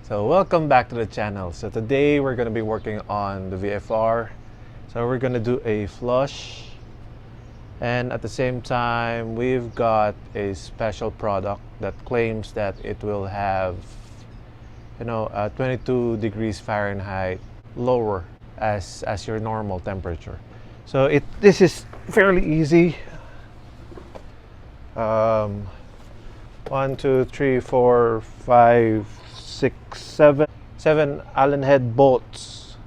So welcome back to the channel. So today we're going to be working on the VFR. So we're going to do a flush, and at the same time we've got a special product that claims that it will have 22 degrees Fahrenheit lower as your normal temperature. So this is fairly easy. 1, 2, 3, 4, 5, 6, 7 Allen head bolts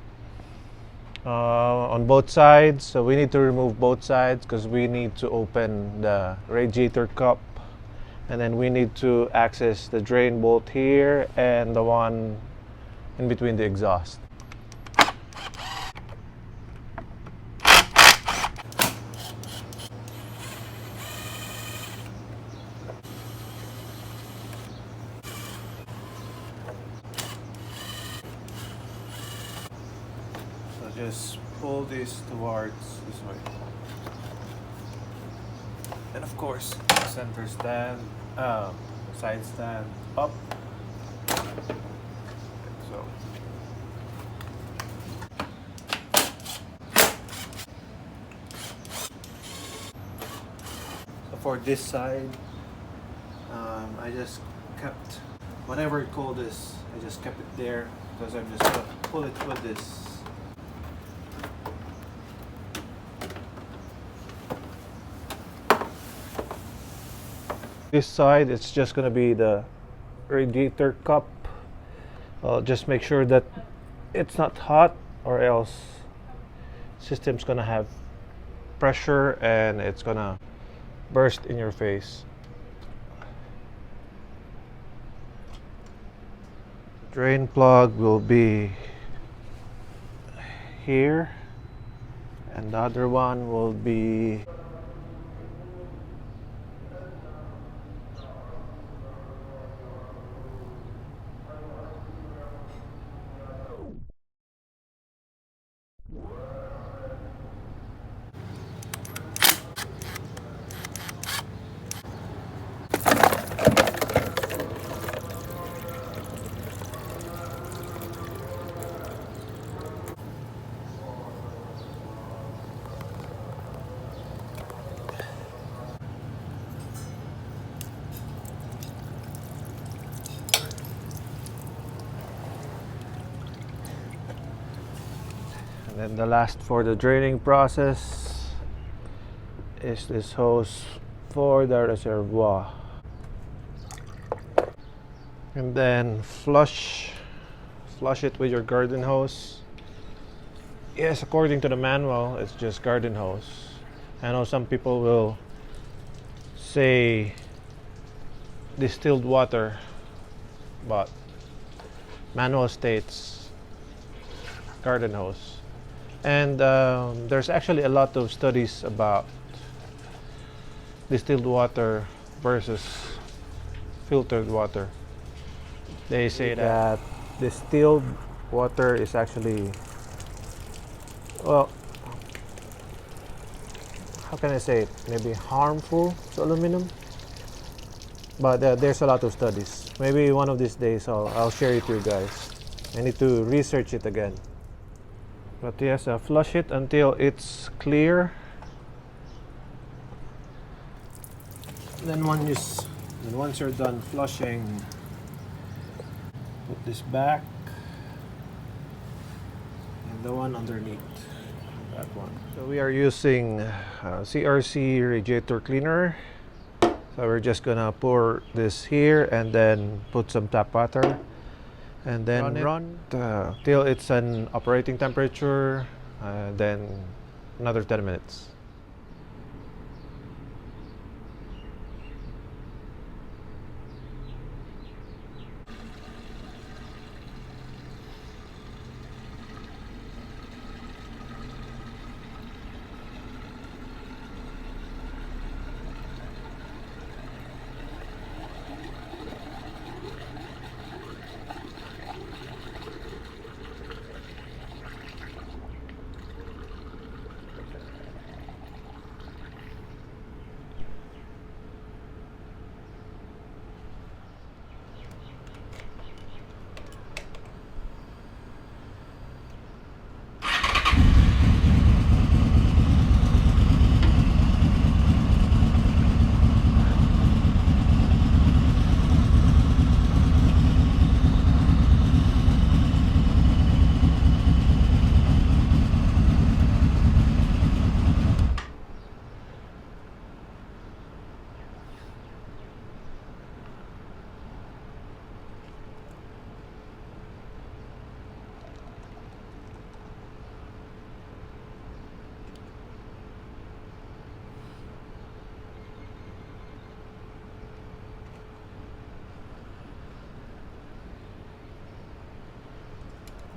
on both sides. So we need to remove both sides because we need to open the radiator cup, and then we need to access the drain bolt here and the one in between the exhaust. Just pull this towards this way, and of course center stand, side stand up. So for this side, I just kept whatever it called this. I just kept it there because I'm just gonna pull it with this. This side, it's just going to be the radiator cup. Just make sure that it's not hot, or else system's going to have pressure and it's going to burst in your face. Drain plug will be here, and the other one will be and then the last for the draining process is this hose for the reservoir. And then flush it with your garden hose. Yes, according to the manual, it's just garden hose. I know some people will say distilled water, but manual states garden hose. And there's actually a lot of studies about distilled water versus filtered water. They say that distilled water is actually, well, how can I say it? Maybe harmful to aluminum. But there's a lot of studies. Maybe one of these days I'll share it to you guys. I need to research it again. But yes, flush it until it's clear. Then once you're done flushing, put this back, and the one underneath, that one. So we are using CRC radiator cleaner. So we're just gonna pour this here and then put some tap water, and then run till it's an operating temperature, then another 10 minutes.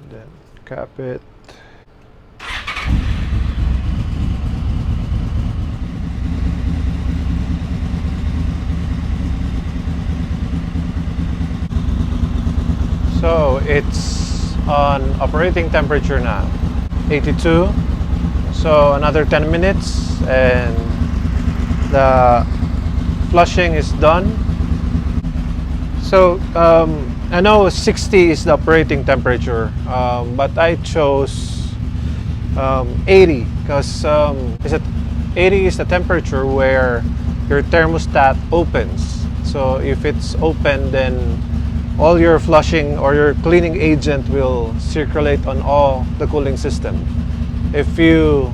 Then cap it. So it's on operating temperature now, 82. So another 10 minutes and the flushing is done. So I know 60 is the operating temperature, but I chose 80 because 80 is the temperature where your thermostat opens. So if it's open, then all your flushing or your cleaning agent will circulate on all the cooling system. If you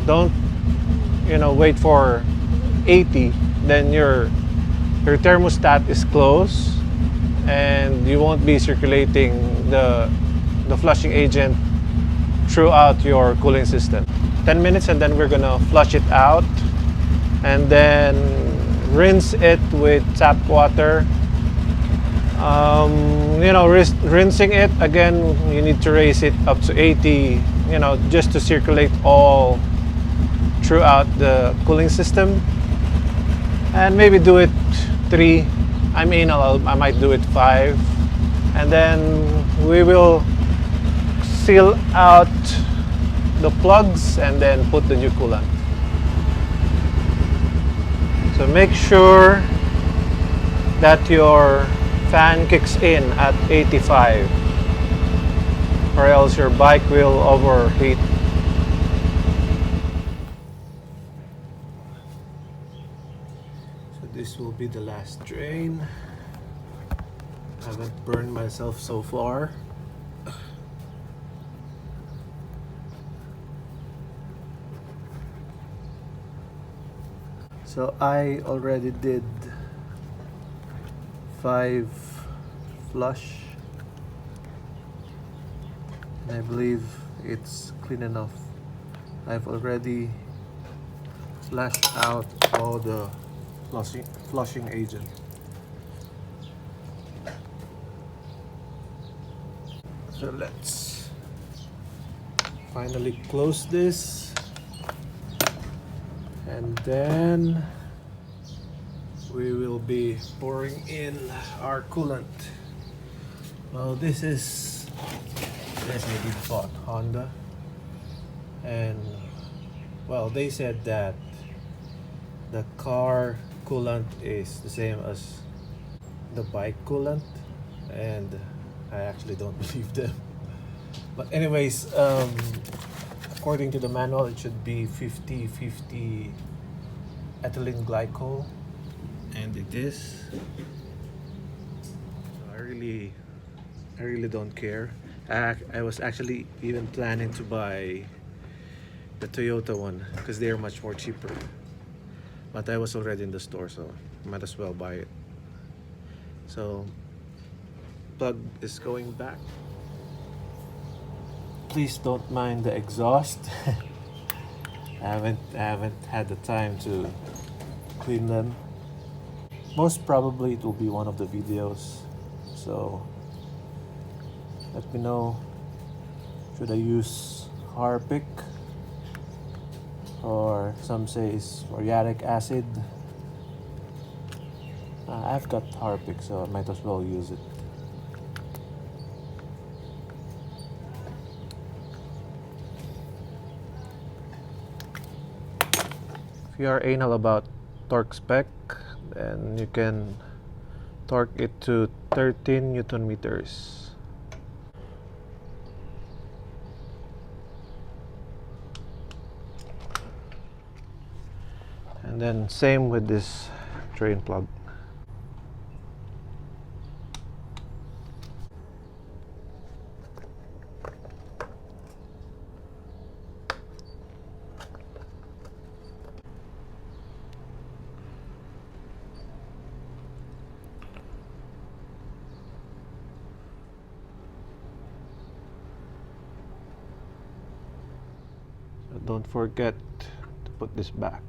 don't, wait for 80, then your thermostat is closed and you won't be circulating the flushing agent throughout your cooling system. 10 minutes and then we're gonna flush it out and then rinse it with tap water. Rinsing it again, you need to raise it up to 80, just to circulate all throughout the cooling system. And maybe do it 3. I might do it 5. And then we will seal out the plugs and then put the new coolant. So make sure that your fan kicks in at 85 or else your bike will overheat. So this will be the last drain. I haven't burned myself so far. So I already did 5 flush and I believe it's clean enough. I've already flushed out all the flushing agent. So let's finally close this and then we will be pouring in our coolant. Well, this I did bought Honda, and well, they said that the car coolant is the same as the bike coolant, and I actually don't believe them. But anyways, according to the manual, it should be 50-50 ethylene glycol. And it is. I really don't care. I was actually even planning to buy the Toyota one because they are much more cheaper. But I was already in the store, so might as well buy it. So plug is going back. Please don't mind the exhaust. I haven't had the time to clean them. Most probably it will be one of the videos, so let me know, should I use Harpic or some say it's muriatic acid. I've got Harpic, so I might as well use it. If you are anal about torque spec, then you can torque it to 13 Newton meters. And then same with this drain plug. Don't forget to put this back.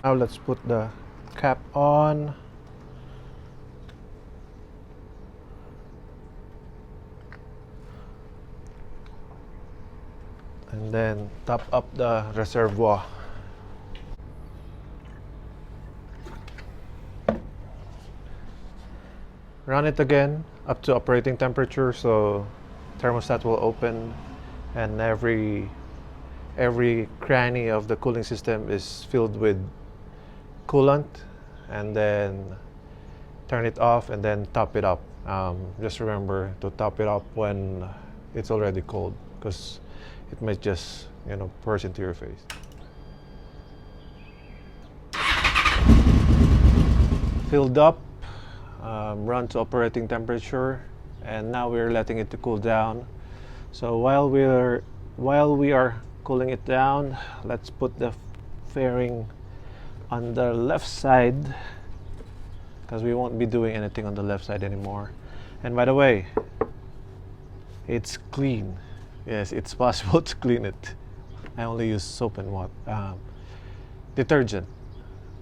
Now let's put the cap on. And then top up the reservoir. Run it again up to operating temperature, so thermostat will open and every cranny of the cooling system is filled with coolant, and then turn it off and then top it up. Just remember to top it up when it's already cold, because it might just, you know, burst into your face. Filled up, run to operating temperature, and now we're letting it to cool down. So while we are cooling it down, let's put the fairing on the left side, because we won't be doing anything on the left side anymore. And by the way, it's clean. Yes, it's possible to clean it. I only use soap and water, detergent,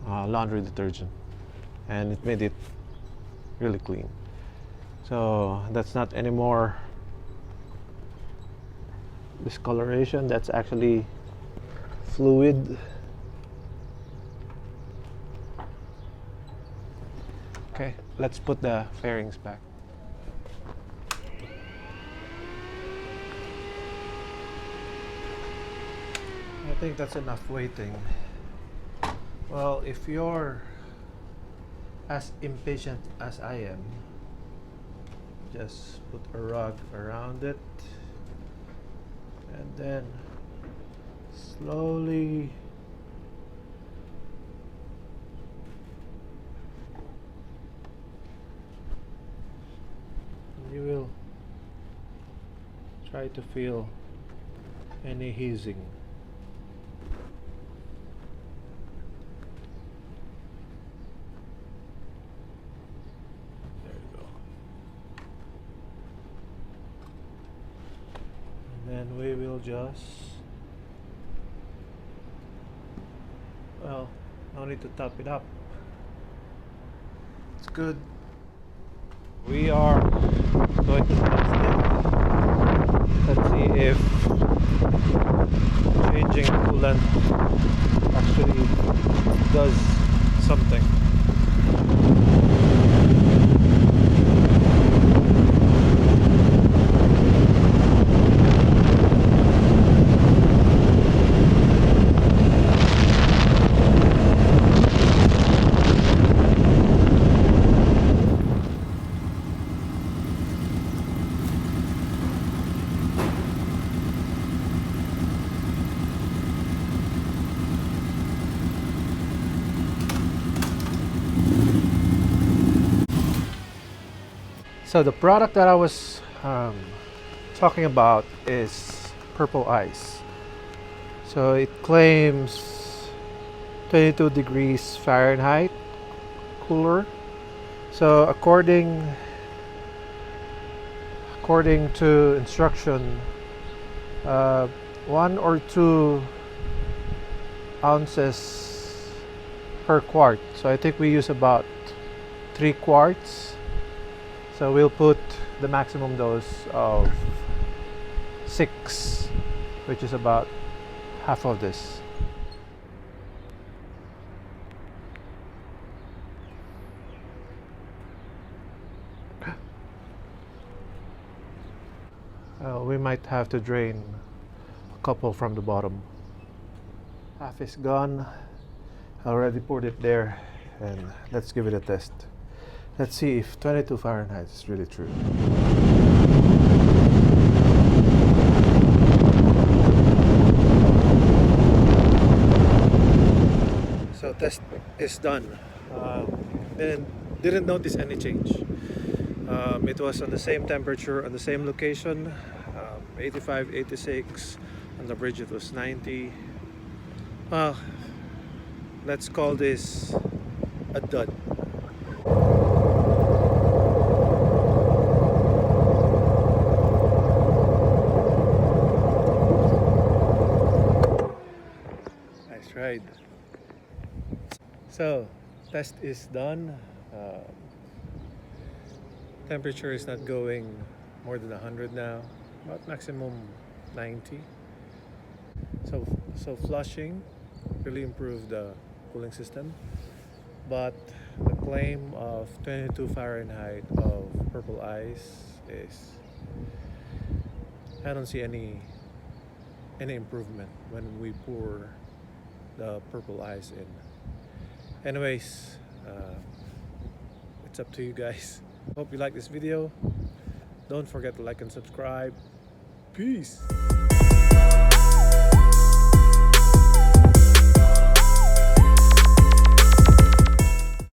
laundry detergent, and it made it really clean. So that's not anymore discoloration, that's actually fluid. Okay, let's put the fairings back. I think that's enough waiting. Well, if you're as impatient as I am, just put a rug around it and then slowly you will try to feel any easing. Then we will just, well, no need to top it up. It's good. We are going to test it. Let's see if changing coolant actually does something. So the product that I was talking about is Purple Ice. So it claims 22 degrees Fahrenheit cooler. So according to instruction, 1 or 2 ounces per quart. So I think we use about 3 quarts. So we'll put the maximum dose of 6, which is about half of this. We might have to drain a couple from the bottom. Half is gone. I already poured it there, and let's give it a test. Let's see if 22 Fahrenheit is really true. So test is done. Didn't notice any change. It was on the same temperature, on the same location, 85, 86. On the bridge it was 90. Well, let's call this a dud. Nice ride. So test is done. Temperature is not going more than 100 now, about maximum 90. So flushing really improved the cooling system, but the claim of 22 Fahrenheit of purple ice is, I don't see any improvement when we pour the purple ice in. Anyways, it's up to you guys. Hope you like this video. Don't forget to like and subscribe. Peace.